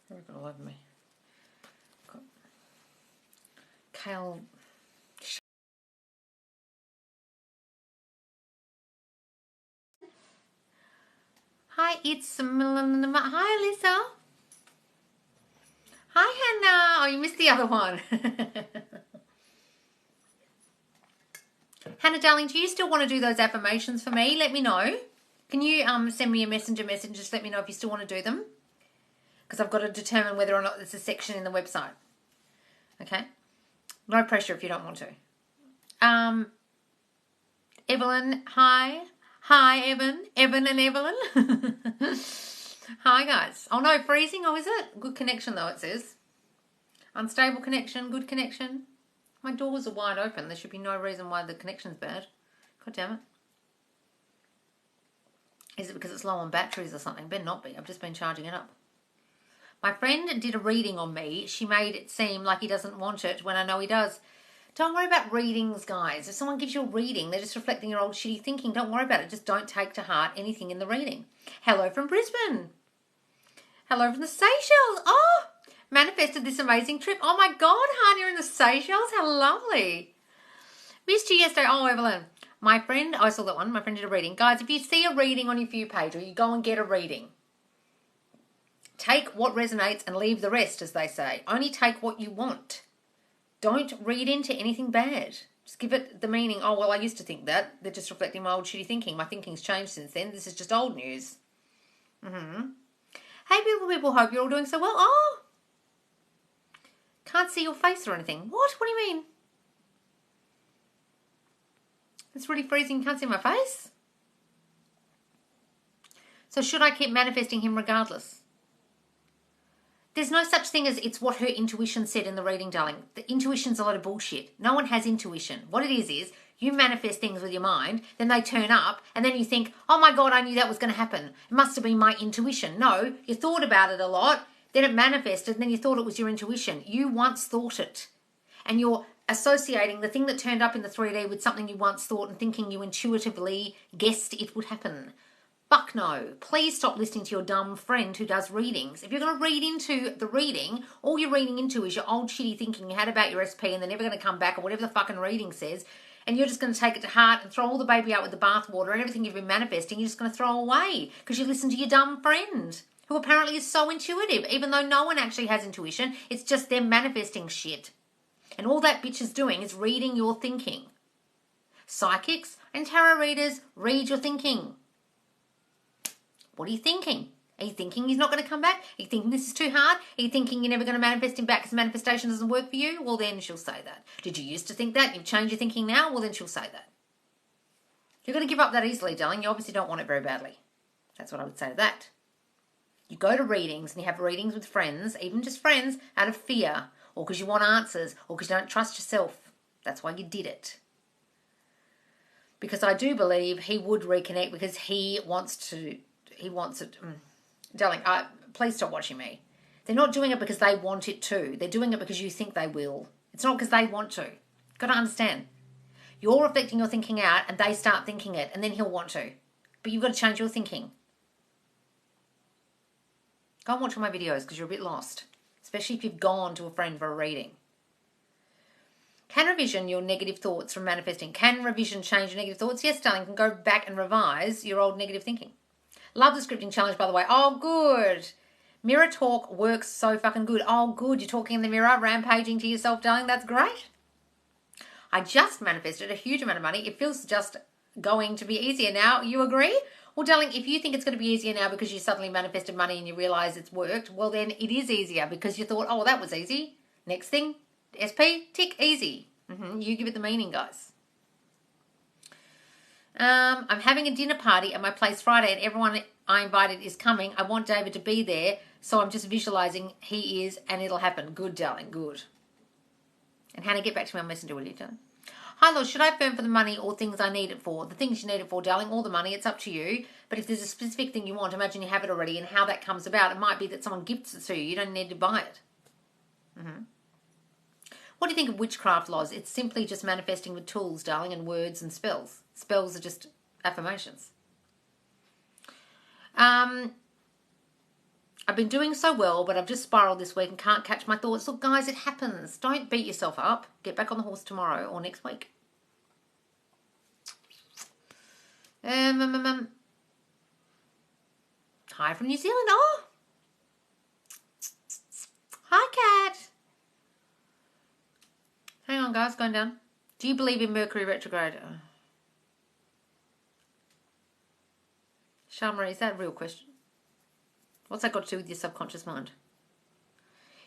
They're going to love me. Kale. Hi, it's hi, Lisa. Hi, Hannah. Oh, you missed the other one. Hannah, darling, do you still want to do those affirmations for me? Let me know. Can you send me a messenger message and just let me know if you still want to do them? Because I've got to determine whether or not there's a section in the website. Okay? No pressure if you don't want to. Evelyn, hi. Hi, Evan. Evan and Evelyn. Hi, guys. Oh, no, freezing. Oh, is it? Good connection, though, it says. Unstable connection, good connection. My doors are wide open. There should be no reason why the connection's bad. God damn it. Is it because it's low on batteries or something? Better not be. I've just been charging it up. My friend did a reading on me. She made it seem like he doesn't want it when I know he does. Don't worry about readings, guys. If someone gives you a reading, they're just reflecting your old shitty thinking. Don't worry about it. Just don't take to heart anything in the reading. Hello from Brisbane. Hello from the Seychelles. Oh, manifested this amazing trip. Oh my God, hon, you're in the Seychelles. How lovely. Missed you yesterday. Oh, Evelyn. My friend, I saw that one. My friend did a reading. Guys, if you see a reading on your view page or you go and get a reading, take what resonates and leave the rest, as they say. Only take what you want. Don't read into anything bad. Just give it the meaning, oh, well, I used to think that. They're just reflecting my old shitty thinking. My thinking's changed since then. This is just old news. Hey, people, hope you're all doing so well. Oh, can't see your face or anything. What? What do you mean? It's really freezing. Can't see my face? So should I keep manifesting him regardless? There's no such thing as it's what her intuition said in the reading, darling. The intuition's a lot of bullshit. No one has intuition. What it is you manifest things with your mind, then they turn up, and then you think, oh my God, I knew that was going to happen. It must have been my intuition. No, you thought about it a lot, then it manifested, and then you thought it was your intuition. You once thought it. And you're associating the thing that turned up in the 3D with something you once thought and thinking you intuitively guessed it would happen. Fuck no. Please stop listening to your dumb friend who does readings. If you're going to read into the reading, all you're reading into is your old shitty thinking you had about your SP and they're never going to come back or whatever the fucking reading says, and you're just going to take it to heart and throw all the baby out with the bathwater and everything you've been manifesting you're just going to throw away because you listen to your dumb friend who apparently is so intuitive, even though no one actually has intuition. It's just them manifesting shit. And all that bitch is doing is reading your thinking. Psychics and tarot readers read your thinking. What are you thinking? Are you thinking he's not going to come back? Are you thinking this is too hard? Are you thinking you're never going to manifest him back because manifestation doesn't work for you? Well, then she'll say that. Did you used to think that? You've changed your thinking now? Well, then she'll say that. You're going to give up that easily, darling. You obviously don't want it very badly. That's what I would say to that. You go to readings and you have readings with friends, even just friends, out of fear or because you want answers or because you don't trust yourself. That's why you did it. Because I do believe he would reconnect because he wants it. Darling, please stop watching me. They're not doing it because they want it to. They're doing it because you think they will. It's not because they want to. You've got to understand. You're reflecting your thinking out and they start thinking it and then he'll want to. But you've got to change your thinking. Go and watch all my videos because you're a bit lost. Especially if you've gone to a friend for a reading. Can revision your negative thoughts from manifesting? Can revision change your negative thoughts? Yes, darling. You can go back and revise your old negative thinking. Love the scripting challenge, by the way. Oh, good. Mirror talk works so fucking good. Oh, good. You're talking in the mirror, rampaging to yourself, darling. That's great. I just manifested a huge amount of money. It feels just going to be easier now. You agree? Well, darling, if you think it's going to be easier now because you suddenly manifested money and you realise it's worked, well, then it is easier because you thought, oh, well, that was easy. Next thing, SP, tick, easy. You give it the meaning, guys. I'm having a dinner party at my place Friday and everyone I invited is coming. I want David to be there, so I'm just visualising he is and it'll happen. Good, darling, good. And Hannah, get back to me on Messenger, will you, darling? Hi, Lord, should I affirm for the money or things I need it for? The things you need it for, darling, all the money, it's up to you. But if there's a specific thing you want, imagine you have it already and how that comes about. It might be that someone gifts it to you. You don't need to buy it. What do you think of witchcraft, Loz? It's simply just manifesting with tools, darling, and words and spells. Spells are just affirmations. I've been doing so well, but I've just spiraled this week and can't catch my thoughts. Look, guys, it happens. Don't beat yourself up. Get back on the horse tomorrow or next week. Hi from New Zealand. Oh, hi, Kat. Hang on, guys, going down. Do you believe in Mercury retrograde? Shamra, is that a real question? What's that got to do with your subconscious mind?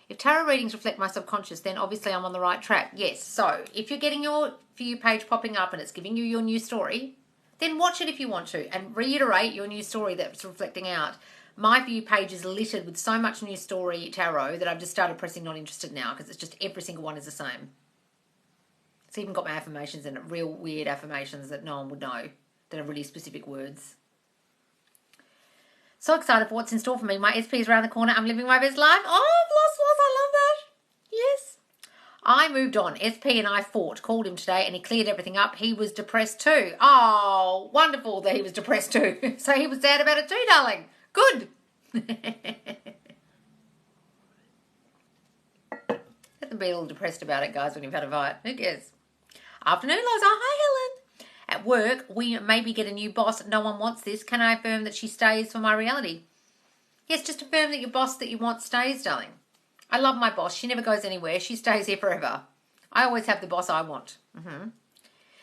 If tarot readings reflect my subconscious, then obviously I'm on the right track. Yes. So if you're getting your For You page popping up and it's giving you your new story, then watch it if you want to and reiterate your new story that's reflecting out. My For You page is littered with so much new story tarot that I've just started pressing not interested now because it's just every single one is the same. It's even got my affirmations in it, real weird affirmations that no one would know, that are really specific words. So excited for what's in store for me. My SP is around the corner. I'm living my best life. Oh, Floss, I love that. Yes. I moved on. SP and I fought. Called him today and he cleared everything up. He was depressed too. Oh, wonderful that he was depressed too. So he was sad about it too, darling. Good. Let them be a little depressed about it, guys, when you've had a fight. Who cares? Afternoon, Lois. Oh, hi, Helen. At work, we maybe get a new boss. No one wants this. Can I affirm that she stays for my reality? Yes, just affirm that your boss that you want stays, darling. I love my boss. She never goes anywhere. She stays here forever. I always have the boss I want.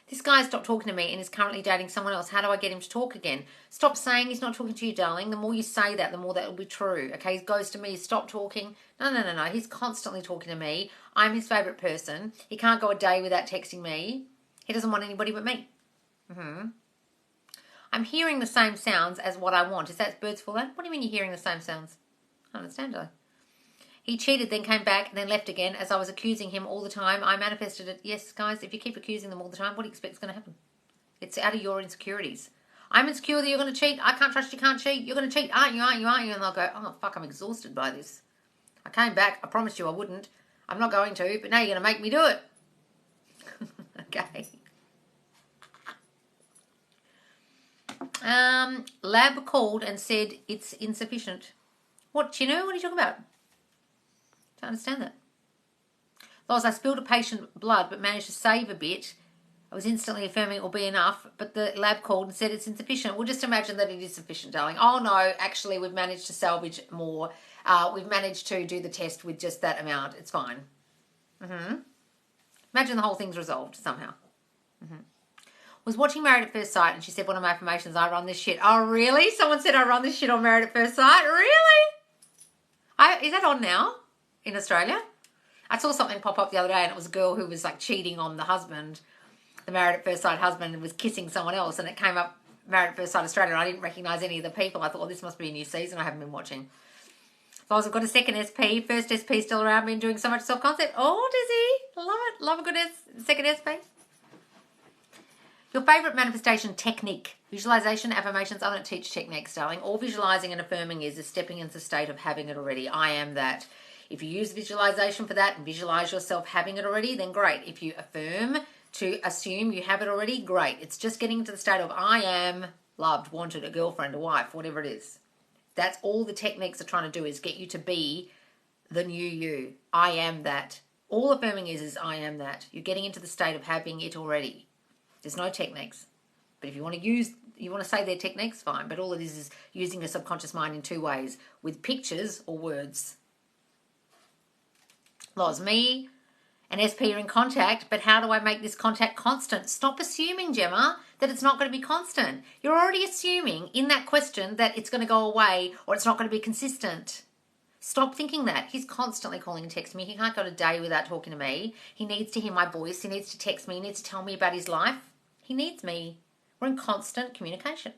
This guy stopped talking to me and is currently dating someone else. How do I get him to talk again? Stop saying he's not talking to you, darling. The more you say that, the more that will be true. Okay, he goes to me, stop talking. No. He's constantly talking to me. I'm his favourite person. He can't go a day without texting me. He doesn't want anybody but me. I'm hearing the same sounds as what I want. Is that birds for that? What do you mean you're hearing the same sounds? I don't understand, do I? He cheated, then came back, and then left again. As I was accusing him all the time, I manifested it. Yes, guys, if you keep accusing them all the time, what do you expect is going to happen? It's out of your insecurities. I'm insecure that you're going to cheat. I can't trust you can't cheat. You're going to cheat, aren't you? And they'll go, oh, fuck, I'm exhausted by this. I came back. I promised you I wouldn't. I'm not going to, but now you're going to make me do it. Okay. Lab called and said it's insufficient. What, do you know? What are you talking about? Don't understand that. Loz, I spilled a patient blood but managed to save a bit. I was instantly affirming it will be enough, but the lab called and said it's insufficient. Well, just imagine that it is sufficient, darling. Oh, no, actually, we've managed to salvage more. We've managed to do the test with just that amount. It's fine. Imagine the whole thing's resolved somehow. Was watching Married at First Sight and she said one of my affirmations, I run this shit. Oh, really? Someone said I run this shit on Married at First Sight? Really? Is that on now in Australia? I saw something pop up the other day and it was a girl who was like cheating on the husband, the Married at First Sight husband, and was kissing someone else, and it came up Married at First Sight Australia and I didn't recognise any of the people. I thought, well, this must be a new season I haven't been watching. So I've got a second SP, first SP still around, been doing so much self-concept. Oh, Dizzy, love it. Love a good second SP. Your favourite manifestation technique. Visualization, affirmations. I don't teach techniques, darling. All visualizing and affirming is stepping into the state of having it already. I am that. If you use visualization for that and visualize yourself having it already, then great. If you affirm to assume you have it already, great. It's just getting into the state of I am loved, wanted, a girlfriend, a wife, whatever it is. That's all the techniques are trying to do, is get you to be the new you. I am that. All affirming is I am that. You're getting into the state of having it already. There's no techniques. But if you want to say they're techniques, fine. But all it is using your subconscious mind in two ways, with pictures or words. Loz, me and SP are in contact, but how do I make this contact constant? Stop assuming, Gemma, that it's not going to be constant. You're already assuming in that question that it's going to go away or it's not going to be consistent. Stop thinking that. He's constantly calling and texting me. He can't go a day without talking to me. He needs to hear my voice. He needs to text me. He needs to tell me about his life. He needs me. We're in constant communication.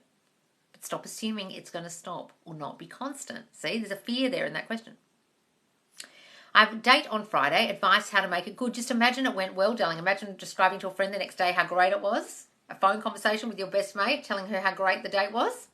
But stop assuming it's going to stop or not be constant. See, there's a fear there in that question. I have a date on Friday. Advice how to make it good. Just imagine it went well, darling. Imagine describing to a friend the next day how great it was. A phone conversation with your best mate telling her how great the date was.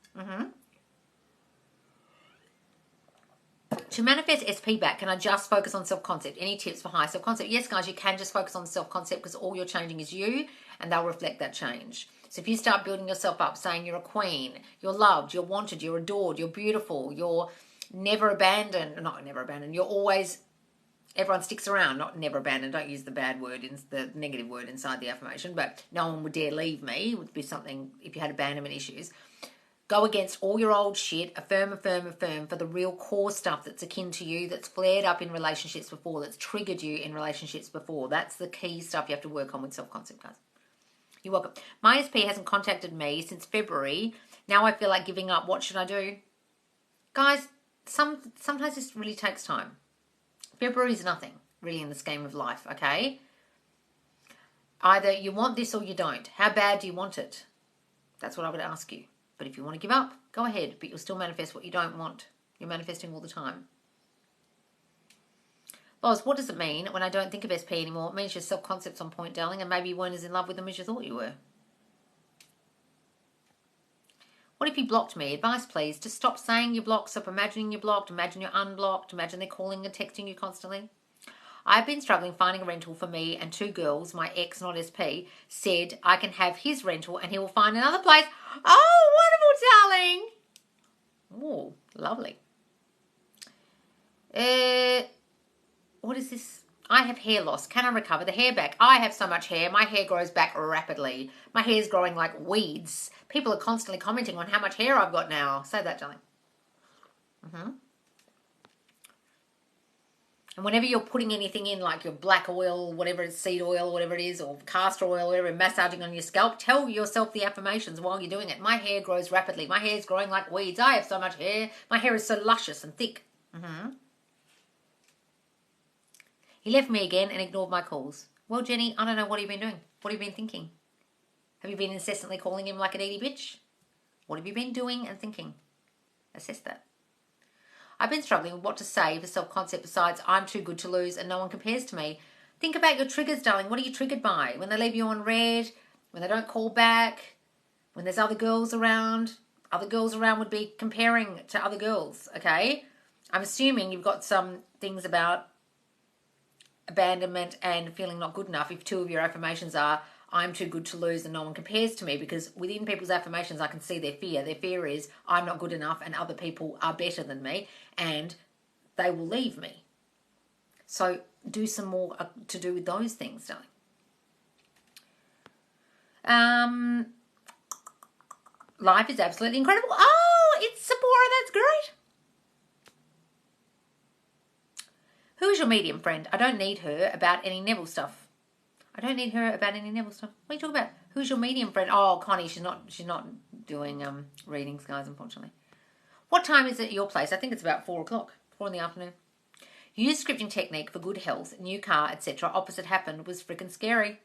To manifest SP back, can I just focus on self-concept? Any tips for high self-concept? Yes, guys, you can just focus on self-concept because all you're changing is you and they'll reflect that change. So if you start building yourself up saying you're a queen, you're loved, you're wanted, you're adored, you're beautiful, you're Never abandon, not never abandon. You're always, everyone sticks around, not never abandon. Don't use the bad word, the negative word inside the affirmation, but no one would dare leave me would be something if you had abandonment issues. Go against all your old shit, affirm, affirm, affirm for the real core stuff that's akin to you, that's flared up in relationships before, that's triggered you in relationships before. That's the key stuff you have to work on with self-concept, guys. You're welcome. My SP hasn't contacted me since February. Now I feel like giving up. What should I do? Guys, sometimes this really takes time. February is nothing, really, in the scheme of life, okay? Either you want this or you don't. How bad do you want it? That's what I would ask you. But if you want to give up, go ahead. But you'll still manifest what you don't want. You're manifesting all the time. Loz, what does it mean when I don't think of SP anymore? It means your self-concept's on point, darling, and maybe you weren't as in love with them as you thought you were. What if you blocked me? Advice, please. Just stop saying you're blocked. Stop imagining you're blocked. Imagine you're unblocked. Imagine they're calling and texting you constantly. I've been struggling finding a rental for me and 2 girls. My ex, not SP, said I can have his rental and he will find another place. Oh, wonderful, darling. Oh, lovely. What is this? I have hair loss. Can I recover the hair back? I have so much hair. My hair grows back rapidly. My hair is growing like weeds. People are constantly commenting on how much hair I've got now. Say that, darling. And whenever you're putting anything in, like your black oil, whatever it's, seed oil, whatever it is, or castor oil, whatever, massaging on your scalp, tell yourself the affirmations while you're doing it. My hair grows rapidly. My hair is growing like weeds. I have so much hair. My hair is so luscious and thick. He left me again and ignored my calls. Well, Jenny, I don't know. What have you been doing? What have you been thinking? Have you been incessantly calling him like a needy bitch? What have you been doing and thinking? Assess that. I've been struggling with what to say for self-concept besides I'm too good to lose and no one compares to me. Think about your triggers, darling. What are you triggered by? When they leave you on red, when they don't call back, when there's other girls around. Other girls around would be comparing to other girls, okay? I'm assuming you've got some things about abandonment and feeling not good enough if 2 of your affirmations are I'm too good to lose and no one compares to me, because within people's affirmations I can see their fear. Their fear is I'm not good enough and other people are better than me and they will leave me. So do some more to do with those things, darling. Life is absolutely incredible. Oh, it's Sephora. That's great. Who is your medium friend? I don't need her about any Neville stuff. I don't need her about any Neville stuff. What are you talking about? Who's your medium friend? Oh, Connie, she's not doing readings, guys, unfortunately. What time is it at your place? I think it's about 4 o'clock, 4 in the afternoon. Use scripting technique for good health, new car, etc. Opposite happened was freaking scary.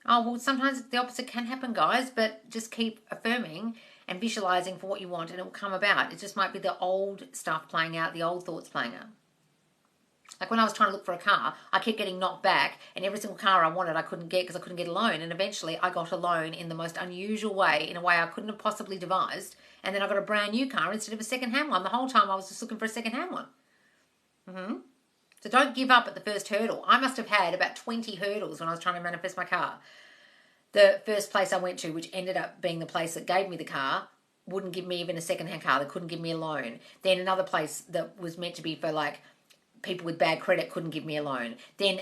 Oh, well, sometimes the opposite can happen, guys, but just keep affirming and visualizing for what you want and it will come about. It just might be the old stuff playing out, the old thoughts playing out. Like when I was trying to look for a car, I kept getting knocked back and every single car I wanted I couldn't get because I couldn't get a loan. And eventually I got a loan in the most unusual way, in a way I couldn't have possibly devised. And then I got a brand new car instead of a second-hand one. The whole time I was just looking for a second-hand one. So don't give up at the first hurdle. I must have had about 20 hurdles when I was trying to manifest my car. The first place I went to, which ended up being the place that gave me the car, wouldn't give me even a second-hand car. They couldn't give me a loan. Then another place that was meant to be for like people with bad credit couldn't give me a loan. Then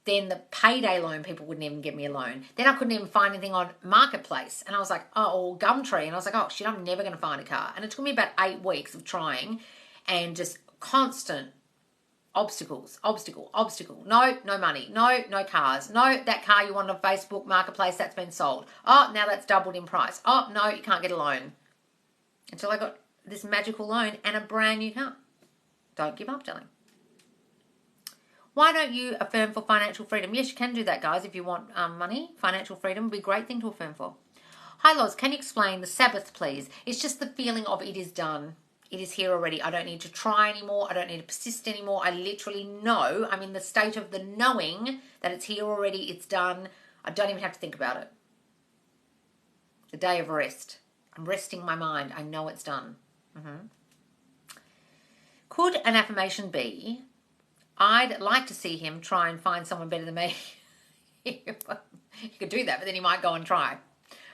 the payday loan people wouldn't even give me a loan. Then I couldn't even find anything on Marketplace. And I was like, or Gumtree. And I was like, oh shit, I'm never going to find a car. And it took me about 8 weeks of trying and just constant obstacles, obstacle. No money. No cars. No, that car you wanted on Facebook Marketplace, that's been sold. Oh, now that's doubled in price. Oh, no, you can't get a loan. Until I got this magical loan and a brand new car. Don't give up, darling. Why don't you affirm for financial freedom? Yes, you can do that, guys, if you want money. Financial freedom would be a great thing to affirm for. Hi, Loz, can you explain the Sabbath, please? It's just the feeling of it is done. It is here already. I don't need to try anymore. I don't need to persist anymore. I literally know. I'm in the state of the knowing that it's here already. It's done. I don't even have to think about it. The day of rest. I'm resting my mind. I know it's done. Could an affirmation be, I'd like to see him try and find someone better than me? You could do that, but then he might go and try.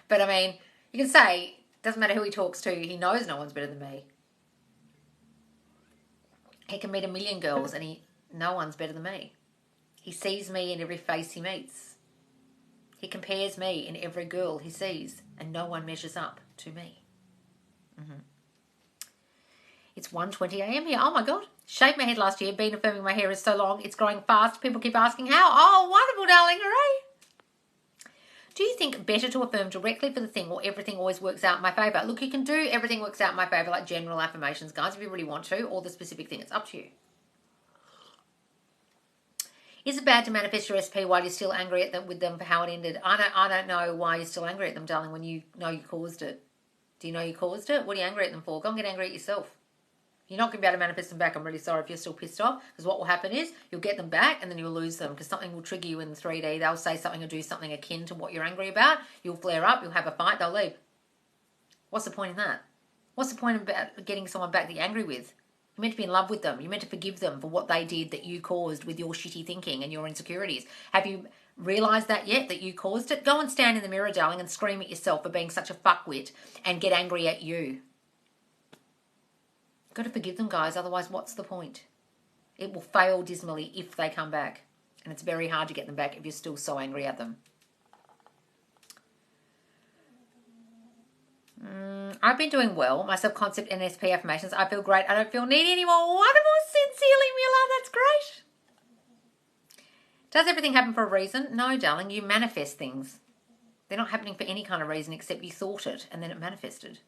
But I mean, you can say, doesn't matter who he talks to, he knows no one's better than me. He can meet a million girls and no one's better than me. He sees me in every face he meets. He compares me in every girl he sees, and no one measures up to me. It's 1:20 a.m. here. Oh my God. Shaved my head last year. Been affirming my hair is so long. It's growing fast. People keep asking how. Oh, wonderful, darling. Hooray. Do you think better to affirm directly for the thing or everything always works out in my favour? Look, you can do everything works out in my favour, like general affirmations, guys, if you really want to, or the specific thing. It's up to you. Is it bad to manifest your SP while you're still angry at them with them for how it ended? I don't know why you're still angry at them, darling, when you know you caused it. Do you know you caused it? What are you angry at them for? Go and get angry at yourself. You're not going to be able to manifest them back. I'm really sorry if you're still pissed off, because what will happen is you'll get them back and then you'll lose them because something will trigger you in 3D. They'll say something or do something akin to what you're angry about. You'll flare up. You'll have a fight. They'll leave. What's the point in that? What's the point about getting someone back that you're angry with? You're meant to be in love with them. You're meant to forgive them for what they did that you caused with your shitty thinking and your insecurities. Have you realised that yet, that you caused it? Go and stand in the mirror, darling, and scream at yourself for being such a fuckwit and get angry at you. Got to forgive them, guys. Otherwise, what's the point? It will fail dismally if they come back. And it's very hard to get them back if you're still so angry at them. I've been doing well. My self-concept and SP affirmations. I feel great. I don't feel needy anymore. Wonderful. Sincerely, Mila. That's great. Does everything happen for a reason? No, darling. You manifest things. They're not happening for any kind of reason except you thought it and then it manifested.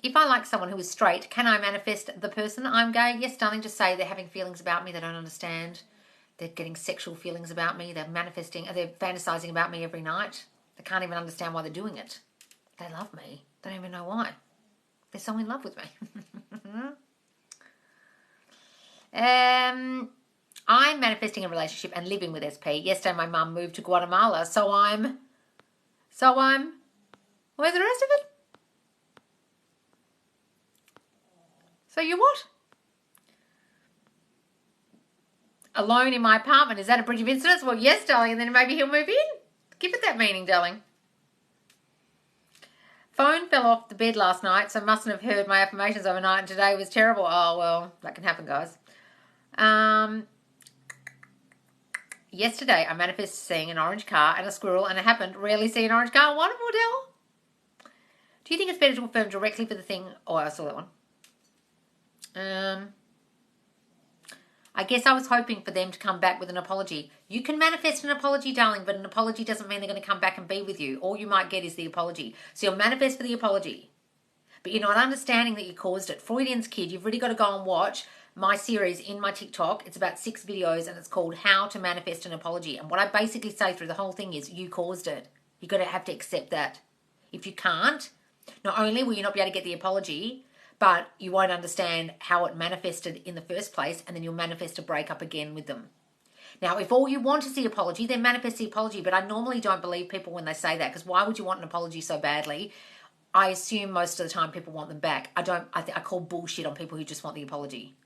If I like someone who is straight, can I manifest the person I'm gay? Yes, darling, just say they're having feelings about me they don't understand. They're getting sexual feelings about me. They're fantasizing about me every night. They can't even understand why they're doing it. They love me. They don't even know why. They're so in love with me. I'm manifesting a relationship and living with SP. Yesterday my mum moved to Guatemala, so I'm, where's the rest of it? So you what? Alone in my apartment. Is that a bridge of incidents? Well, yes, darling, and then maybe he'll move in. Give it that meaning, darling. Phone fell off the bed last night, so mustn't have heard my affirmations overnight, and today was terrible. Oh, well, that can happen, guys. Yesterday, I manifested seeing an orange car and a squirrel, and it happened. Rarely see an orange car. Wonderful, Dell. Do you think it's better to affirm directly for the thing? Oh, I saw that one. I guess I was hoping for them to come back with an apology. You can manifest an apology, darling, but an apology doesn't mean they're going to come back and be with you. All you might get is the apology. So you'll manifest for the apology, but you're not understanding that you caused it. Freudian's Kid, you've really got to go and watch my series in my TikTok. It's about 6 videos and it's called How to Manifest an Apology. And what I basically say through the whole thing is you caused it. You've got to have to accept that. If you can't, not only will you not be able to get the apology, but you won't understand how it manifested in the first place, and then you'll manifest a breakup again with them. Now, if all you want is the apology, then manifest the apology, but I normally don't believe people when they say that, because why would you want an apology so badly? I assume most of the time people want them back. I call bullshit on people who just want the apology.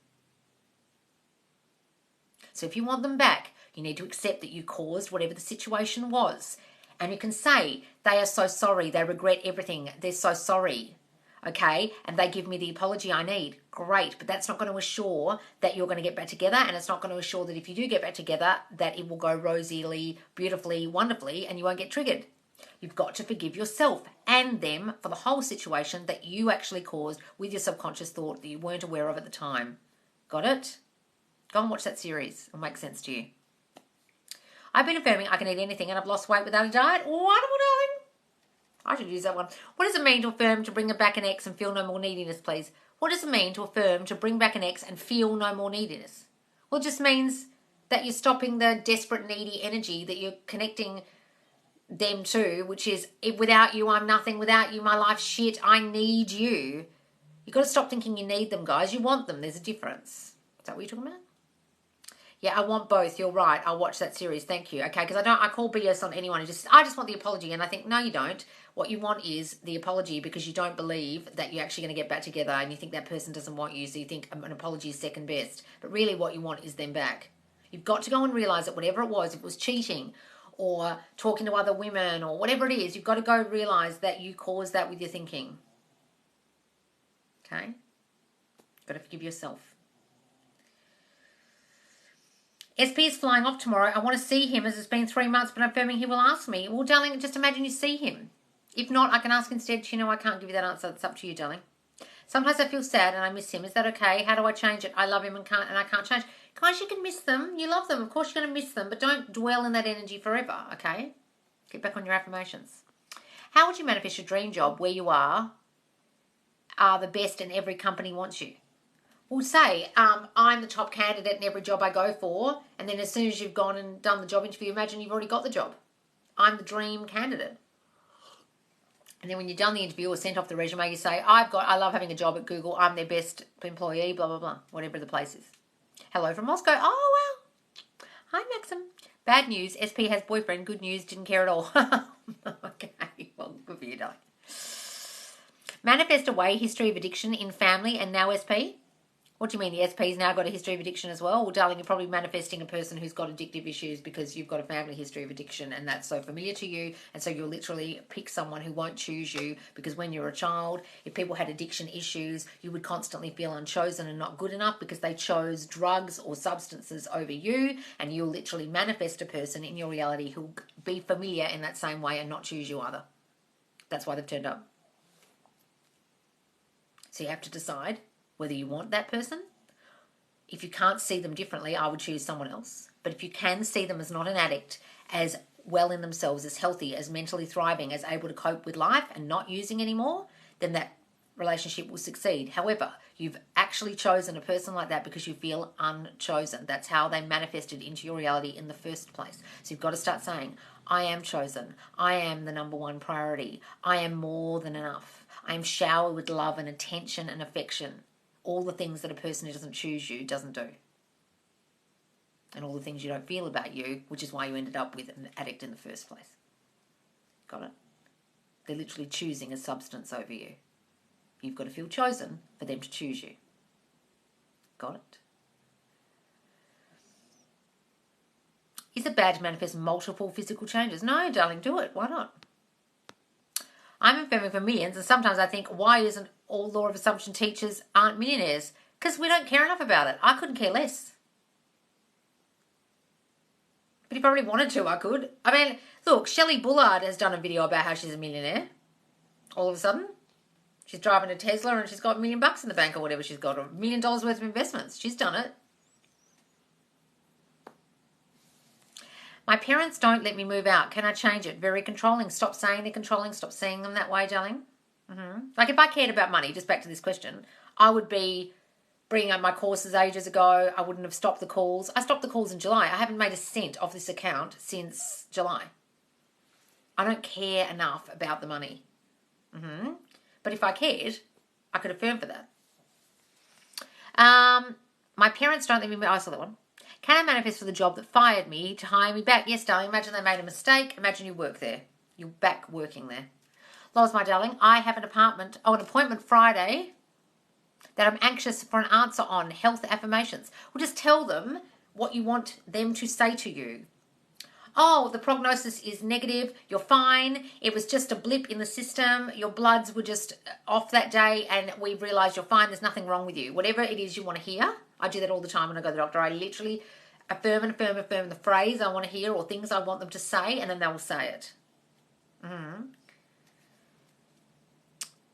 So if you want them back, you need to accept that you caused whatever the situation was. And you can say, they are so sorry, they regret everything, they're so sorry. Okay, and they give me the apology I need. Great, but that's not going to assure that you're going to get back together, and it's not going to assure that if you do get back together, that it will go rosily, beautifully, wonderfully, and you won't get triggered. You've got to forgive yourself and them for the whole situation that you actually caused with your subconscious thought that you weren't aware of at the time. Got it? Go and watch that series. It'll make sense to you. I've been affirming I can eat anything and I've lost weight without a diet. Wonderful, darling. I should use that one. What does it mean to affirm to bring back an ex and feel no more neediness, please? What does it mean to affirm to bring back an ex and feel no more neediness? Well, it just means that you're stopping the desperate, needy energy that you're connecting them to, which is, without you, I'm nothing. Without you, my life's shit. I need you. You've got to stop thinking you need them, guys. You want them. There's a difference. Is that what you're talking about? Yeah, I want both. You're right. I'll watch that series. Thank you. Okay, because I call BS on anyone. I just want the apology. And I think, no, you don't. What you want is the apology because you don't believe that you're actually going to get back together and you think that person doesn't want you. So you think an apology is second best. But really what you want is them back. You've got to go and realise that whatever it was, if it was cheating or talking to other women or whatever it is, you've got to go realise that you caused that with your thinking. Okay? Got to forgive yourself. SP is flying off tomorrow. I want to see him as it's been 3 months, but I'm affirming he will ask me. Well, darling, just imagine you see him. If not, I can ask instead. You know, I can't give you that answer. It's up to you, darling. Sometimes I feel sad and I miss him. Is that okay? How do I change it? I love him and I can't change. Guys, you can miss them. You love them. Of course you're going to miss them, but don't dwell in that energy forever, okay? Get back on your affirmations. How would you manifest your dream job where you are the best and every company wants you? Well, say, I'm the top candidate in every job I go for, and then as soon as you've gone and done the job interview, imagine you've already got the job. I'm the dream candidate. And then when you've done the interview or sent off the resume, you say, I love having a job at Google. I'm their best employee, blah, blah, blah, whatever the place is. Hello from Moscow. Oh, wow. Hi, Maxim. Bad news. SP has boyfriend. Good news. Didn't care at all. Okay. Well, good for you, darling. Manifest away history of addiction in family and now SP. What do you mean the SP's now got a history of addiction as well? Well, darling, you're probably manifesting a person who's got addictive issues because you've got a family history of addiction and that's so familiar to you. And so you'll literally pick someone who won't choose you because when you're a child, if people had addiction issues, you would constantly feel unchosen and not good enough because they chose drugs or substances over you. And you'll literally manifest a person in your reality who'll be familiar in that same way and not choose you either. That's why they've turned up. So you have to decide whether you want that person. If you can't see them differently, I would choose someone else. But if you can see them as not an addict, as well in themselves, as healthy, as mentally thriving, as able to cope with life and not using anymore, then that relationship will succeed. However, you've actually chosen a person like that because you feel unchosen. That's how they manifested into your reality in the first place. So you've got to start saying, I am chosen. I am the number one priority. I am more than enough. I am showered with love and attention and affection. All the things that a person who doesn't choose you doesn't do. And all the things you don't feel about you, which is why you ended up with an addict in the first place. Got it? They're literally choosing a substance over you. You've got to feel chosen for them to choose you. Got it? Is it bad to manifest multiple physical changes? No, darling, do it. Why not? I'm affirming for millions, and sometimes I think, why isn't all law of assumption teachers aren't millionaires? Because we don't care enough about it. I couldn't care less. But if I really wanted to, I could. I mean, look, Shelley Bullard has done a video about how she's a millionaire. All of a sudden, she's driving a Tesla and she's got $1 million in the bank or whatever she's got, or $1 million worth of investments. She's done it. My parents don't let me move out. Can I change it? Very controlling. Stop saying they're controlling. Stop seeing them that way, darling. Like if I cared about money, just back to this question, I would be bringing up my courses ages ago. I wouldn't have stopped the calls. I stopped the calls in July. I haven't made a cent off this account since July. I don't care enough about the money. But if I cared, I could affirm for that. My parents don't let me... I saw that one. Can I manifest for the job that fired me to hire me back? Yes, darling. Imagine they made a mistake. Imagine you work there. You're back working there. Loz, my darling, I have an appointment Friday that I'm anxious for an answer on. Health affirmations. Well, just tell them what you want them to say to you. Oh, the prognosis is negative. You're fine. It was just a blip in the system. Your bloods were just off that day and we've realised you're fine. There's nothing wrong with you. Whatever it is you want to hear. I do that all the time when I go to the doctor. I literally affirm the phrase I want to hear or things I want them to say, and then they will say it.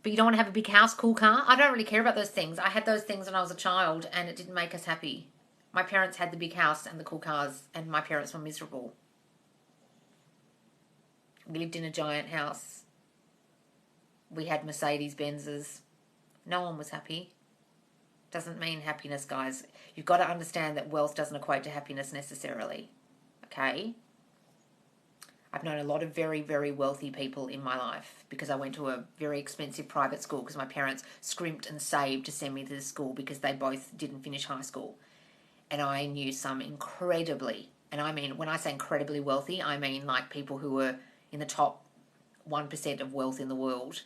But you don't want to have a big house, cool car. I don't really care about those things. I had those things when I was a child, and it didn't make us happy. My parents had the big house and the cool cars, and my parents were miserable. We lived in a giant house. We had Mercedes Benzes. No one was happy. Doesn't mean happiness, guys. You've got to understand that wealth doesn't equate to happiness necessarily. Okay? I've known a lot of very, very wealthy people in my life because I went to a very expensive private school because my parents scrimped and saved to send me to the school because they both didn't finish high school. And I knew some incredibly, and I mean, when I say incredibly wealthy, I mean like people who were in the top 1% of wealth in the world,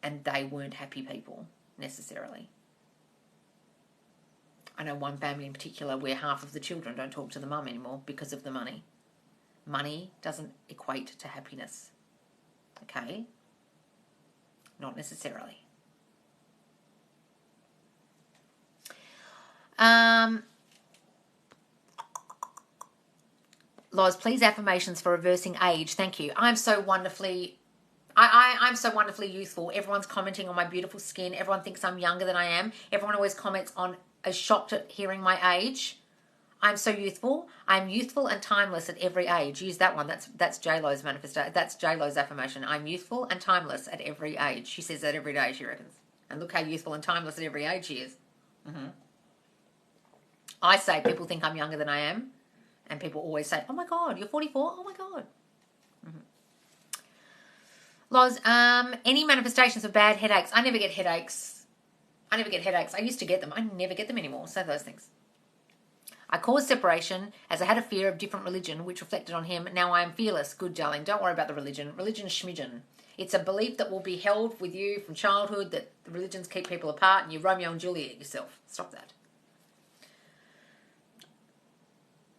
and they weren't happy people necessarily. I know one family in particular where half of the children don't talk to the mum anymore because of the money. Money doesn't equate to happiness. Okay? Not necessarily. Loz, please affirmations for reversing age. Thank you. I'm so wonderfully I'm so wonderfully youthful. Everyone's commenting on my beautiful skin. Everyone thinks I'm younger than I am. Everyone always comments on, is shocked at hearing my age. I'm so youthful. I'm youthful and timeless at every age. Use that one. That's J-Lo's manifestation. That's J-Lo's affirmation. I'm youthful and timeless at every age. She says that every day, she reckons. And look how youthful and timeless at every age she is. I say people think I'm younger than I am. And people always say, oh my God, you're 44? Oh my God. Loz, any manifestations of bad headaches? I never get headaches. I used to get them. I never get them anymore. Say those things. I caused separation as I had a fear of different religion, which reflected on him. Now I am fearless. Good, darling. Don't worry about the religion. Religion's schmidgen. It's a belief that will be held with you from childhood, that the religions keep people apart and you Romeo and Juliet yourself. Stop that.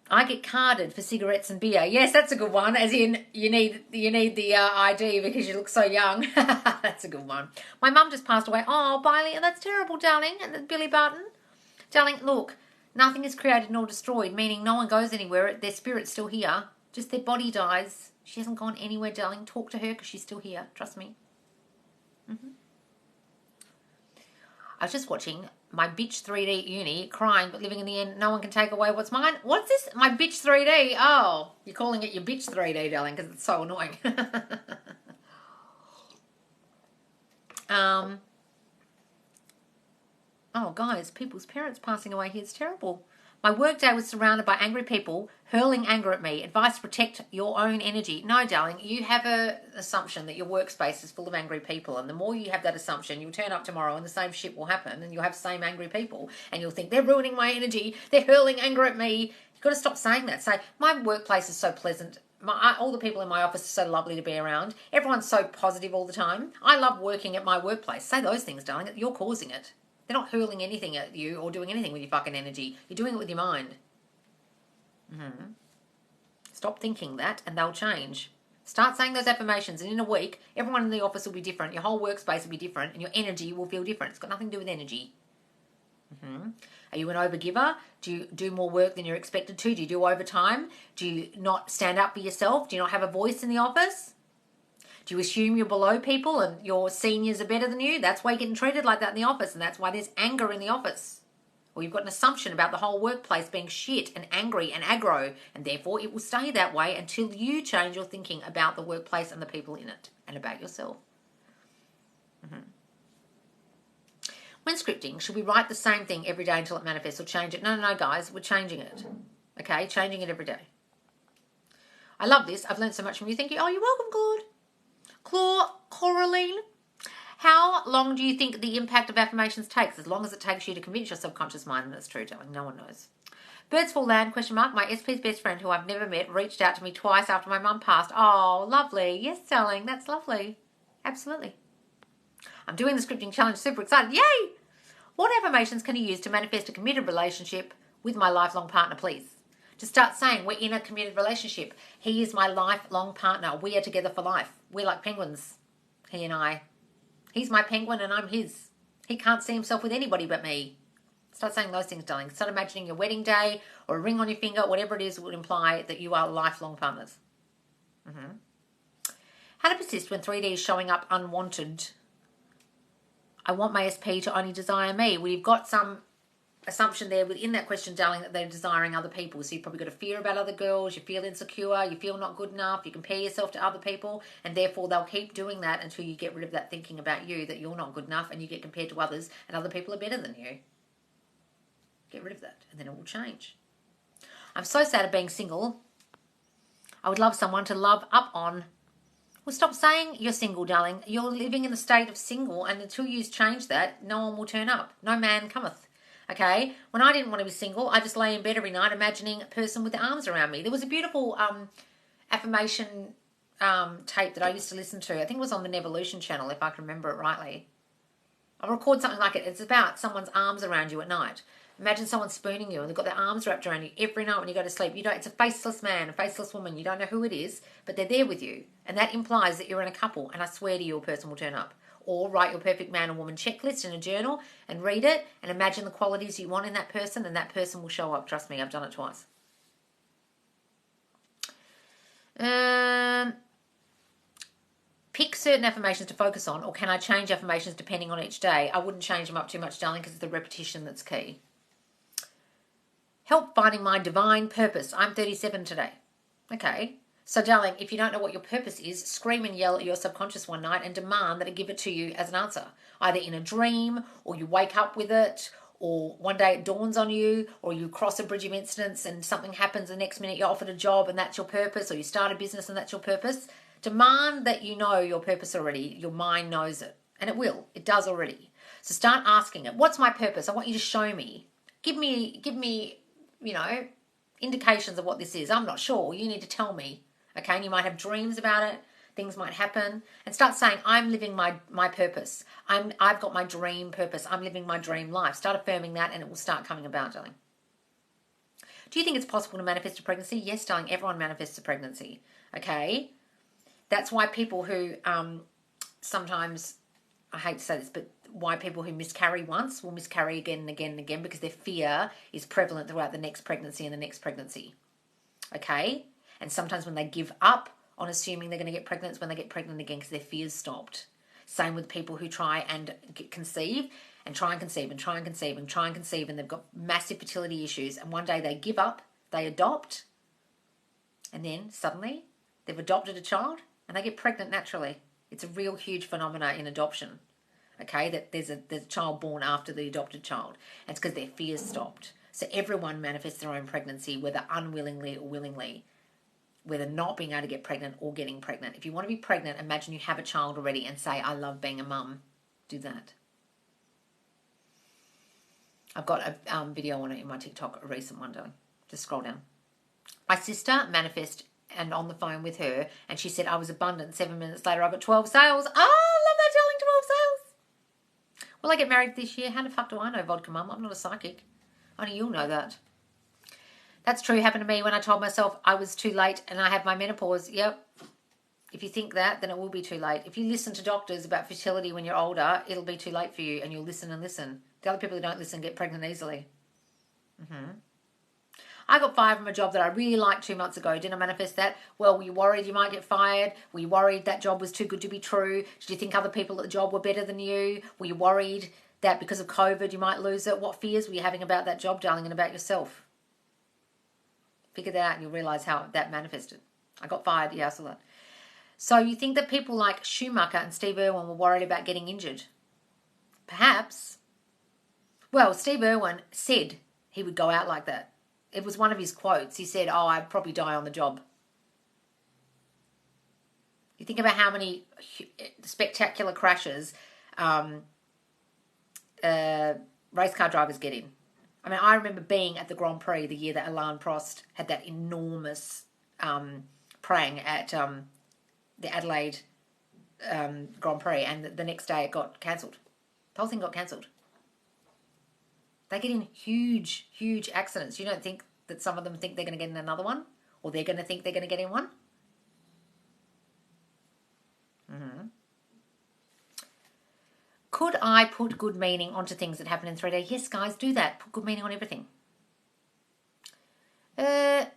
I get carded for cigarettes and beer. Yes, that's a good one. As in, you need the ID because you look so young. That's a good one. My mum just passed away. Oh, Biley, that's terrible, darling. And Billy Barton. Darling, look, nothing is created nor destroyed, meaning no one goes anywhere. Their spirit's still here. Just their body dies. She hasn't gone anywhere, darling. Talk to her because she's still here. Trust me. I was just watching my bitch 3D at uni, crying but living in the end. No one can take away what's mine. What's this? My bitch 3D. Oh, you're calling it your bitch 3D, darling, because it's so annoying. Oh, guys, people's parents passing away here is terrible. My workday was surrounded by angry people hurling anger at me. Advice to protect your own energy. No, darling, you have an assumption that your workspace is full of angry people, and the more you have that assumption, you'll turn up tomorrow and the same shit will happen, and you'll have the same angry people, and you'll think, they're ruining my energy, they're hurling anger at me. You've got to stop saying that. Say, my workplace is so pleasant. All the people in my office are so lovely to be around. Everyone's so positive all the time. I love working at my workplace. Say those things, darling. You're causing it. They're not hurling anything at you or doing anything with your fucking energy. You're doing it with your mind. Stop thinking that and they'll change. Start saying those affirmations, and in a week, everyone in the office will be different. Your whole workspace will be different and your energy will feel different. It's got nothing to do with energy. Are you an overgiver? Do you do more work than you're expected to? Do you do overtime? Do you not stand up for yourself? Do you not have a voice in the office? Do you assume you're below people and your seniors are better than you? That's why you're getting treated like that in the office, and that's why there's anger in the office. Or you've got an assumption about the whole workplace being shit and angry and aggro, and therefore it will stay that way until you change your thinking about the workplace and the people in it and about yourself. When scripting, should we write the same thing every day until it manifests or change it? No, guys, we're changing it. Okay, changing it every day. I love this. I've learned so much from you. Thank you. Oh, you're welcome, Claude. Coraline, how long do you think the impact of affirmations takes? As long as it takes you to convince your subconscious mind that it's true, darling. No one knows. Birds for land, ? My SP's best friend, who I've never met, reached out to me twice after my mum passed. Oh, lovely. Yes, darling. That's lovely. Absolutely. I'm doing the scripting challenge. Super excited. Yay! What affirmations can you use to manifest a committed relationship with my lifelong partner, please? To start saying, we're in a committed relationship. He is my lifelong partner. We are together for life. We're like penguins, he and I. He's my penguin and I'm his. He can't see himself with anybody but me. Start saying those things, darling. Start imagining your wedding day or a ring on your finger, whatever it is would imply that you are lifelong partners. How to persist when 3D is showing up unwanted. I want my SP to only desire me. Well, you've got some assumption there within that question, darling, that they're desiring other people. So you've probably got a fear about other girls, you feel insecure, you feel not good enough, you compare yourself to other people, and therefore they'll keep doing that until you get rid of that thinking about you, that you're not good enough, and you get compared to others, and other people are better than you. Get rid of that, and then it will change. I'm so sad of being single. I would love someone to love up on. Well, stop saying you're single, darling. You're living in the state of single, and until you change that, no one will turn up. No man cometh. Okay, when I didn't want to be single, I just lay in bed every night imagining a person with arms around me. There was a beautiful affirmation tape that I used to listen to. I think it was on the Nevolution channel, if I can remember it rightly. I'll record something like it. It's about someone's arms around you at night. Imagine someone spooning you and they've got their arms wrapped around you every night when you go to sleep. It's a faceless man, a faceless woman. You don't know who it is, but they're there with you. And that implies that you're in a couple, and I swear to you, a person will turn up. or write your perfect man or woman checklist in a journal and read it and imagine the qualities you want in that person, and that person will show up. Trust me, I've done it twice. Pick certain affirmations to focus on, or can I change affirmations depending on each day? I wouldn't change them up too much, darling, because it's the repetition that's key. Help finding my divine purpose. I'm 37 today. Okay. So, darling, if you don't know what your purpose is, scream and yell at your subconscious one night and demand that it give it to you as an answer, either in a dream, or you wake up with it, or one day it dawns on you, or you cross a bridge of incidents and something happens, the next minute you're offered a job and that's your purpose, or you start a business and that's your purpose. Demand that you know your purpose already. Your mind knows it, and it will. It does already. So start asking it, what's my purpose? I want you to show me. Give me, indications of what this is. I'm not sure. You need to tell me. Okay, and you might have dreams about it. Things might happen. And start saying, I'm living my purpose. I've got my dream purpose. I'm living my dream life. Start affirming that and it will start coming about, darling. Do you think it's possible to manifest a pregnancy? Yes, darling, everyone manifests a pregnancy. Okay? That's why people who sometimes, I hate to say this, but why people who miscarry once will miscarry again and again and again, because their fear is prevalent throughout the next pregnancy and the next pregnancy. Okay? And sometimes when they give up on assuming they're going to get pregnant, it's when they get pregnant again because their fear's stopped. Same with people who try and conceive and try and conceive and try and conceive and try and conceive, and they've got massive fertility issues, and one day they give up, they adopt, and then suddenly they've adopted a child and they get pregnant naturally. It's a real huge phenomena in adoption. Okay, that there's a child born after the adopted child. And it's because their fears stopped. So everyone manifests their own pregnancy, whether unwillingly or willingly, whether not being able to get pregnant or getting pregnant. If you want to be pregnant, imagine you have a child already and say, I love being a mum. Do that. I've got a video on it in my TikTok, a recent one, darling. Just scroll down. My sister manifested and on the phone with her, and she said, I was abundant. 7 minutes later, I got 12 sales. Oh, I love that, darling, 12 sales. Will I get married this year? How the fuck do I know, Vodka Mum? I'm not a psychic. Only you'll know that. That's true. Happened to me when I told myself I was too late and I had my menopause. Yep. If you think that, then it will be too late. If you listen to doctors about fertility when you're older, it'll be too late for you, and you'll listen and listen. The other people who don't listen get pregnant easily. I got fired from a job that I really liked 2 months ago. Didn't I manifest that? Well, were you worried you might get fired? Were you worried that job was too good to be true? Did you think other people at the job were better than you? Were you worried that because of COVID you might lose it? What fears were you having about that job, darling, and about yourself? Figure that out and you'll realise how that manifested. I got fired. Yeah, I saw that. So you think that people like Schumacher and Steve Irwin were worried about getting injured? Perhaps. Well, Steve Irwin said he would go out like that. It was one of his quotes. He said, oh, I'd probably die on the job. You think about how many spectacular crashes race car drivers get in. I mean, I remember being at the Grand Prix the year that Alain Prost had that enormous prang at the Adelaide Grand Prix, and the next day it got cancelled. The whole thing got cancelled. They get in huge, huge accidents. You don't think that some of them think they're going to get in another one? Or they're going to think they're going to get in one? Could I put good meaning onto things that happen in 3D? Yes, guys, do that. Put good meaning on everything. If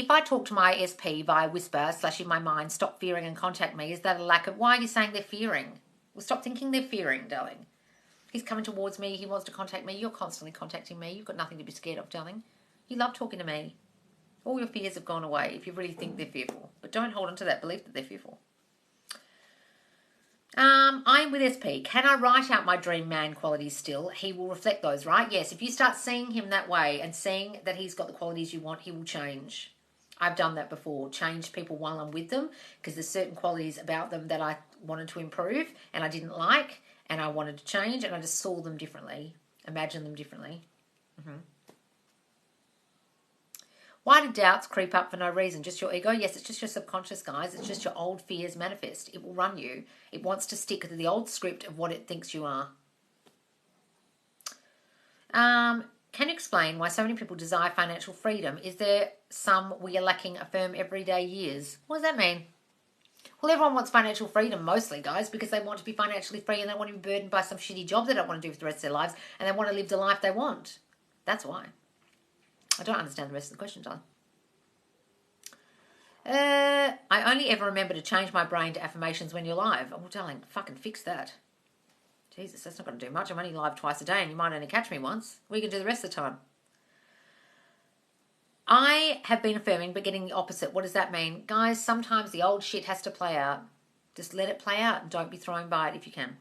I talk to my SP via whisper / in my mind, stop fearing and contact me, is that a lack of... Why are you saying they're fearing? Well, stop thinking they're fearing, darling. He's coming towards me. He wants to contact me. You're constantly contacting me. You've got nothing to be scared of, darling. You love talking to me. All your fears have gone away if you really think they're fearful. But don't hold on to that belief that they're fearful. I'm with SP. Can I write out my dream man qualities still? He will reflect those, right? Yes, if you start seeing him that way and seeing that he's got the qualities you want, he will change. I've done that before. Changed people while I'm with them because there's certain qualities about them that I wanted to improve and I didn't like. And I wanted to change, and I just saw them differently, imagined them differently. Why do doubts creep up for no reason? Just your ego? Yes, it's just your subconscious, guys. It's just your old fears manifest. It will run you. It wants to stick to the old script of what it thinks you are. Can you explain why so many people desire financial freedom? Is there some we are lacking affirm everyday years? What does that mean? Well, everyone wants financial freedom mostly, guys, because they want to be financially free and they want to be burdened by some shitty job they don't want to do for the rest of their lives, and they want to live the life they want. That's why. I don't understand the rest of the question, darling. I only ever remember to change my brain to affirmations when you're live. Oh, darling, fucking fix that. Jesus, that's not going to do much. I'm only live twice a day and you might only catch me once. We can do the rest of the time. I have been affirming but getting the opposite. What does that mean? Guys, sometimes the old shit has to play out. Just let it play out and don't be thrown by it if you can.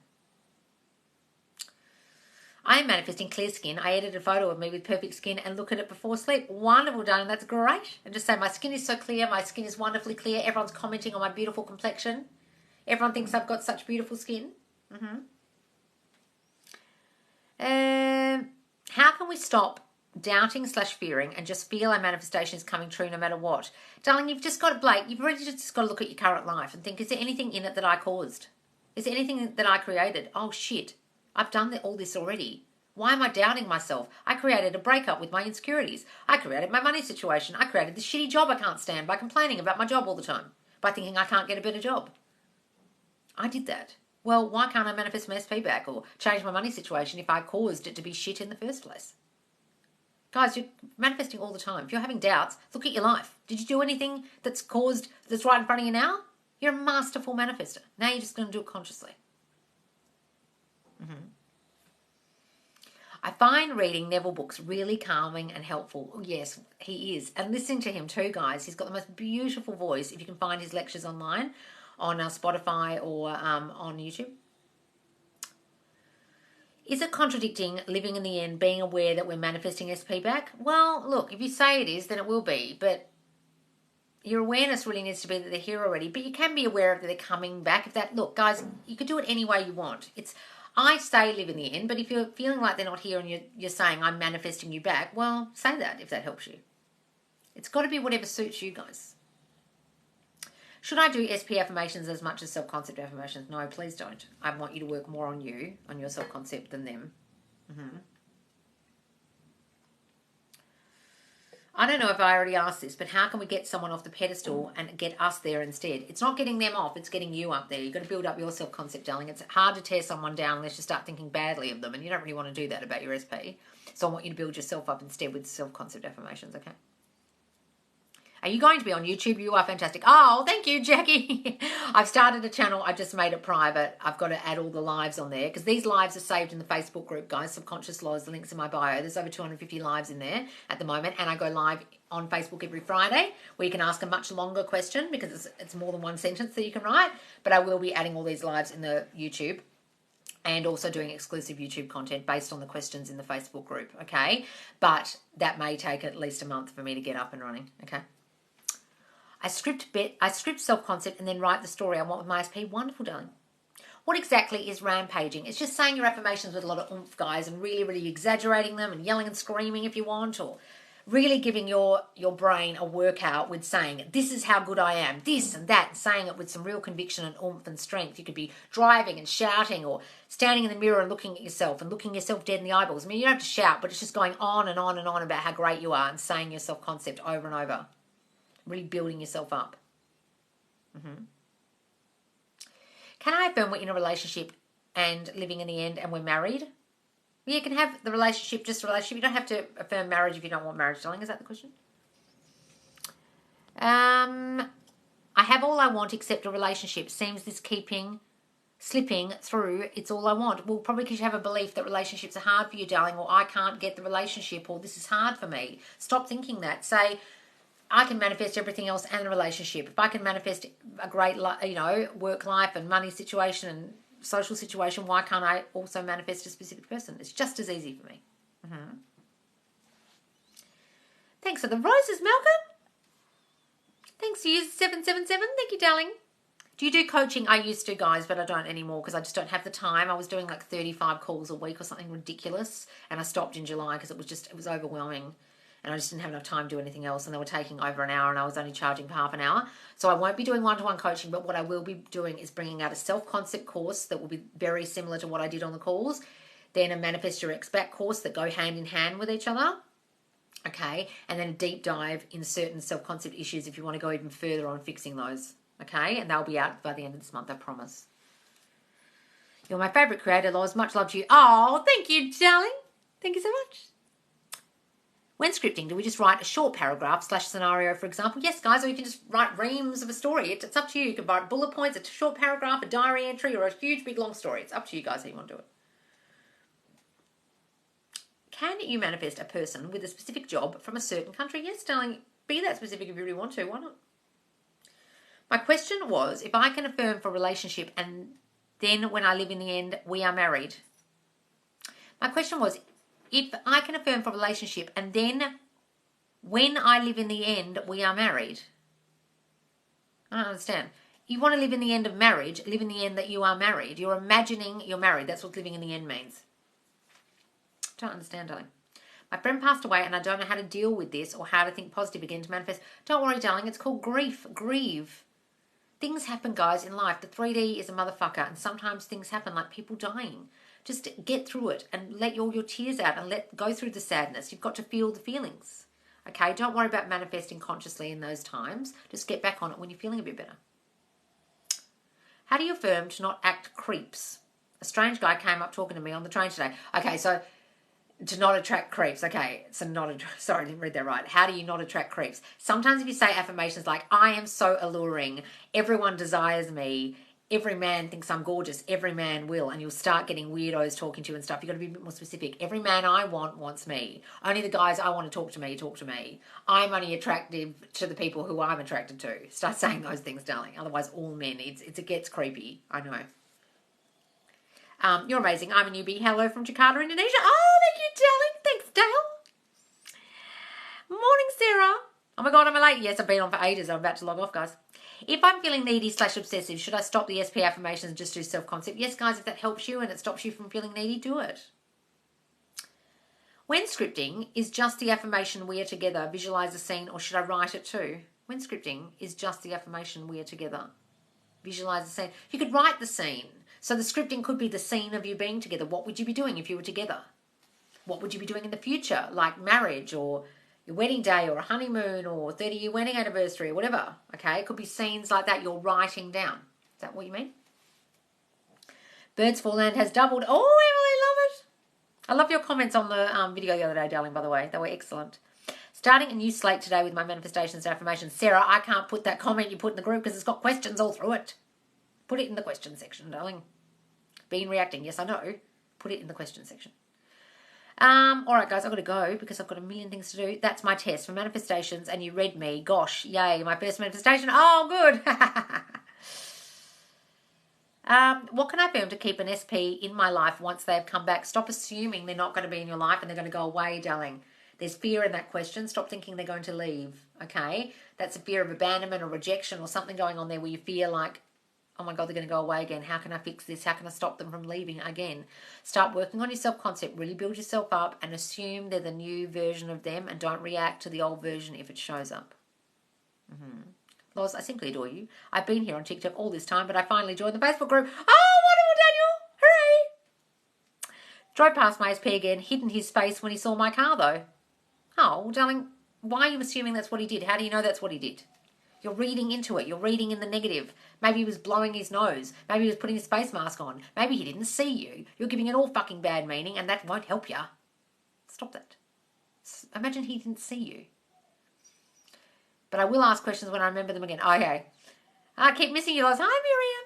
I am manifesting clear skin. I edited a photo of me with perfect skin and look at it before sleep. Wonderful, darling. That's great. And just say, my skin is so clear. My skin is wonderfully clear. Everyone's commenting on my beautiful complexion. Everyone thinks I've got such beautiful skin. How can we stop doubting/fearing and just feel our manifestation is coming true no matter what? Darling, you've just got to, Blake, you've really just got to look at your current life and think, is there anything in it that I caused? Is there anything that I created? Oh, shit. I've done all this already. Why am I doubting myself? I created a breakup with my insecurities. I created my money situation. I created this shitty job I can't stand by complaining about my job all the time, by thinking I can't get a better job. I did that. Well, why can't I manifest my SP back or change my money situation if I caused it to be shit in the first place? Guys, you're manifesting all the time. If you're having doubts, look at your life. Did you do anything that's right in front of you now? You're a masterful manifester. Now you're just going to do it consciously. I find reading Neville books really calming and helpful. Oh, yes, he is. And listening to him too, guys. He's got the most beautiful voice. If you can find his lectures online on Spotify or on YouTube. Is it contradicting living in the end, being aware that we're manifesting SP back? Well, look, if you say it is, then it will be. But your awareness really needs to be that they're here already. But you can be aware of that they're coming back. Look, guys, you could do it any way you want. I say live in the end, but if you're feeling like they're not here and you're saying I'm manifesting you back, well, say that if that helps you. It's got to be whatever suits you guys. Should I do SP affirmations as much as self-concept affirmations? No, please don't. I want you to work more on you, on your self-concept than them. I don't know if I already asked this, but how can we get someone off the pedestal and get us there instead? It's not getting them off, it's getting you up there. You've got to build up your self-concept, darling. It's hard to tear someone down unless you start thinking badly of them, and you don't really want to do that about your SP. So I want you to build yourself up instead with self-concept affirmations, okay? Are you going to be on YouTube? You are fantastic. Oh, thank you, Jackie. I've started a channel. I just made it private. I've got to add all the lives on there because these lives are saved in the Facebook group, guys. Subconscious Laws, the link's in my bio. There's over 250 lives in there at the moment. And I go live on Facebook every Friday where you can ask a much longer question because it's more than one sentence that you can write. But I will be adding all these lives in the YouTube and also doing exclusive YouTube content based on the questions in the Facebook group, okay? But that may take at least a month for me to get up and running, okay? I script self-concept and then write the story I want with my SP. Wonderful, darling. What exactly is rampaging? It's just saying your affirmations with a lot of oomph, guys, and really, really exaggerating them and yelling and screaming if you want, or really giving your brain a workout with saying, this is how good I am, this and that, and saying it with some real conviction and oomph and strength. You could be driving and shouting or standing in the mirror and looking at yourself and looking yourself dead in the eyeballs. I mean, you don't have to shout, but it's just going on and on and on about how great you are and saying your self-concept over and over. Really building yourself up. Can I affirm we're in a relationship and living in the end and we're married? You can have the relationship, just a relationship. You don't have to affirm marriage if you don't want marriage, darling. Is that the question? I have all I want except a relationship. Seems this slipping through, it's all I want. Well, probably because you have a belief that relationships are hard for you, darling, or I can't get the relationship, or this is hard for me. Stop thinking that. Say, I can manifest everything else and a relationship. If I can manifest a great, work life and money situation and social situation, why can't I also manifest a specific person? It's just as easy for me. Thanks for the roses, Malcolm. Thanks to you, 777. Thank you, darling. Do you do coaching? I used to, guys, but I don't anymore because I just don't have the time. I was doing like 35 calls a week or something ridiculous, and I stopped in July because it was overwhelming. And I just didn't have enough time to do anything else. And they were taking over an hour and I was only charging for half an hour. So I won't be doing one-to-one coaching, but what I will be doing is bringing out a self-concept course that will be very similar to what I did on the calls. Then a Manifest Your Ex Back course that go hand in hand with each other. Okay. And then a deep dive in certain self-concept issues if you want to go even further on fixing those. okay? And they'll be out by the end of this month, I promise. You're my favourite creator, Loz. Much love to you. Oh, thank you, darling. Thank you so much. When scripting, do we just write a short paragraph / scenario, for example? Yes, guys, or you can just write reams of a story. It's up to you. You can write bullet points, a short paragraph, a diary entry, or a huge, big, long story. It's up to you guys how you want to do it. Can you manifest a person with a specific job from a certain country? Yes, darling. Be that specific if you really want to. Why not? My question was, if I can affirm for a relationship and then when I live in the end, we are married. My question was, if I can affirm for a relationship and then when I live in the end, we are married. I don't understand. You want to live in the end of marriage, live in the end that you are married. You're imagining you're married. That's what living in the end means. Don't understand, darling. My friend passed away and I don't know how to deal with this or how to think positive again to manifest. Don't worry, darling. It's called grief. Grieve. Things happen, guys, in life. The 3D is a motherfucker, and sometimes things happen like people dying. Just get through it and let all your tears out and go through the sadness. You've got to feel the feelings. Okay? Don't worry about manifesting consciously in those times. Just get back on it when you're feeling a bit better. How do you affirm to not act creeps? A strange guy came up talking to me on the train today. Okay, so to not attract creeps. Okay, so sorry, I didn't read that right. How do you not attract creeps? Sometimes if you say affirmations like, I am so alluring, everyone desires me, every man thinks I'm gorgeous, every man will, and you'll start getting weirdos talking to you and stuff. You've got to be a bit more specific. Every man I want wants me. Only the guys I want to talk to me talk to me. I'm only attractive to the people who I'm attracted to. Start saying those things, darling. Otherwise, all men, it gets creepy. I know. You're amazing. I'm a newbie. Hello from Jakarta, Indonesia. Oh, thank you, darling. Thanks, Dale. Morning, Sarah. Oh my God, I'm late. Yes, I've been on for ages. I'm about to log off, guys. If I'm feeling needy / obsessive, should I stop the SP affirmations and just do self-concept? Yes, guys, if that helps you and it stops you from feeling needy, do it. When scripting, is just the affirmation we are together, visualize the scene, or should I write it too? When scripting, is just the affirmation we are together, visualize the scene. You could write the scene. So the scripting could be the scene of you being together. What would you be doing if you were together? What would you be doing in the future, like marriage or your wedding day or a honeymoon or 30-year wedding anniversary or whatever, okay? It could be scenes like that you're writing down. Is that what you mean? Birds for Land has doubled. Oh, Emily, love it. I love your comments on the video the other day, darling, by the way. They were excellent. Starting a new slate today with my manifestations and affirmations. Sarah, I can't put that comment you put in the group because it's got questions all through it. Put it in the question section, darling. Been reacting. Yes, I know. Put it in the question section. All right, guys, I've got to go because I've got a million things to do. That's my test for manifestations, and you read me. Gosh, yay, my first manifestation. Oh, good. What can I affirm to keep an SP in my life once they've come back? Stop assuming they're not going to be in your life and they're going to go away, darling. There's fear in that question. Stop thinking they're going to leave, okay? That's a fear of abandonment or rejection or something going on there where you feel like, oh my God, they're going to go away again. How can I fix this? How can I stop them from leaving again? Start working on your self-concept. Really build yourself up and assume they're the new version of them and don't react to the old version if it shows up. Loz, I simply adore you. I've been here on TikTok all this time, but I finally joined the Facebook group. Oh, wonderful, Daniel. Hooray. Drove past my SP again, hidden his face when he saw my car, though. Oh, well, darling, why are you assuming that's what he did? How do you know that's what he did? You're reading into it. You're reading in the negative. Maybe he was blowing his nose. Maybe he was putting his face mask on. Maybe he didn't see you. You're giving it all fucking bad meaning, and that won't help you. Stop that. Imagine he didn't see you. But I will ask questions when I remember them again. Okay. I keep missing you guys. Hi, Miriam.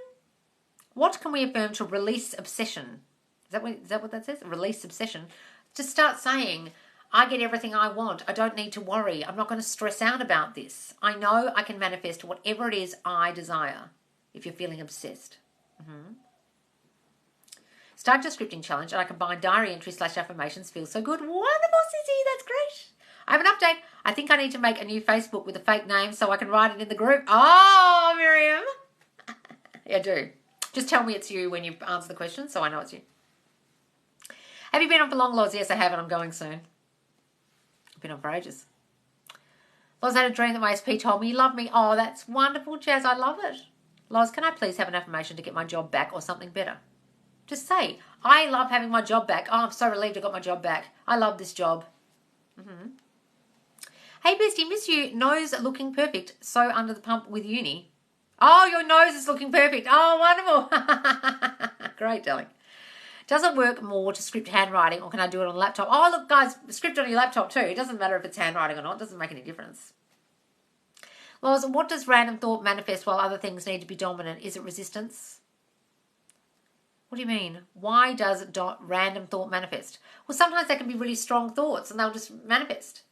What can we affirm to release obsession? Is that what that says? Release obsession. Just start saying, I get everything I want. I don't need to worry. I'm not going to stress out about this. I know I can manifest whatever it is I desire if you're feeling obsessed. Start your scripting challenge and I combine diary entry / affirmations. Feels so good. Wonderful, Sissy. That's great. I have an update. I think I need to make a new Facebook with a fake name so I can write it in the group. Oh, Miriam. Yeah, do. Just tell me it's you when you answer the question so I know it's you. Have you been on for long, Loz? Yes, I have, and I'm going soon. I've been on for ages. Loz, had a dream that my SP told me you love me. Oh, that's wonderful, Jazz. I love it. Loz, can I please have an affirmation to get my job back or something better? Just say, I love having my job back. Oh, I'm so relieved I got my job back. I love this job. Hey, bestie, miss you. Nose looking perfect. So under the pump with uni. Oh, your nose is looking perfect. Oh, wonderful. Great, darling. Does it work more to script handwriting or can I do it on a laptop? Oh, look, guys, script on your laptop too. It doesn't matter if it's handwriting or not. It doesn't make any difference. Loz, what does random thought manifest while other things need to be dominant? Is it resistance? What do you mean? Why does random thought manifest? Well, sometimes they can be really strong thoughts and they'll just manifest.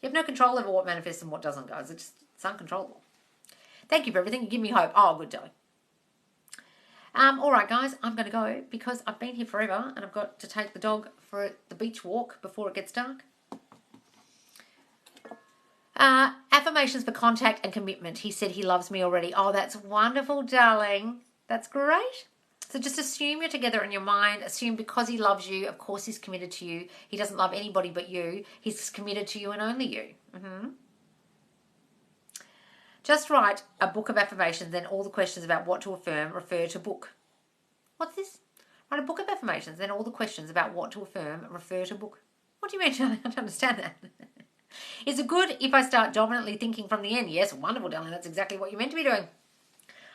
You have no control over what manifests and what doesn't, guys. It's uncontrollable. Thank you for everything. You give me hope. Oh, good, darling. All right, guys, I'm going to go because I've been here forever and I've got to take the dog for the beach walk before it gets dark. Affirmations for contact and commitment. He said he loves me already. Oh, that's wonderful, darling. That's great. So just assume you're together in your mind. Assume because he loves you, of course he's committed to you. He doesn't love anybody but you. He's committed to you and only you. Just write a book of affirmations, then all the questions about what to affirm refer to book. What's this? Write a book of affirmations, then all the questions about what to affirm refer to book. What do you mean, darling? I don't understand that. Is it good if I start dominantly thinking from the end? Yes, wonderful, darling. That's exactly what you're meant to be doing.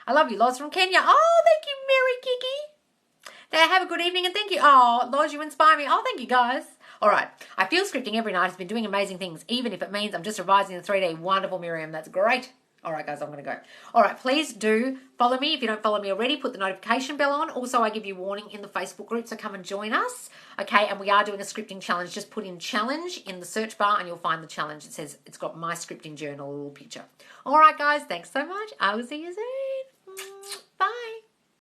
I love you, Loz from Kenya. Oh, thank you, Mary Kiki. There, have a good evening and thank you. Oh, Loz, you inspire me. Oh, thank you, guys. All right. I feel scripting every night has been doing amazing things, even if it means I'm just revising the 3D. Wonderful, Miriam. That's great. All right, guys, I'm going to go. All right, please do follow me. If you don't follow me already, put the notification bell on. Also, I give you warning in the Facebook group, so come and join us. Okay, and we are doing a scripting challenge. Just put in challenge in the search bar and you'll find the challenge. It says it's got my scripting journal, a little picture. All right, guys, thanks so much. I will see you soon.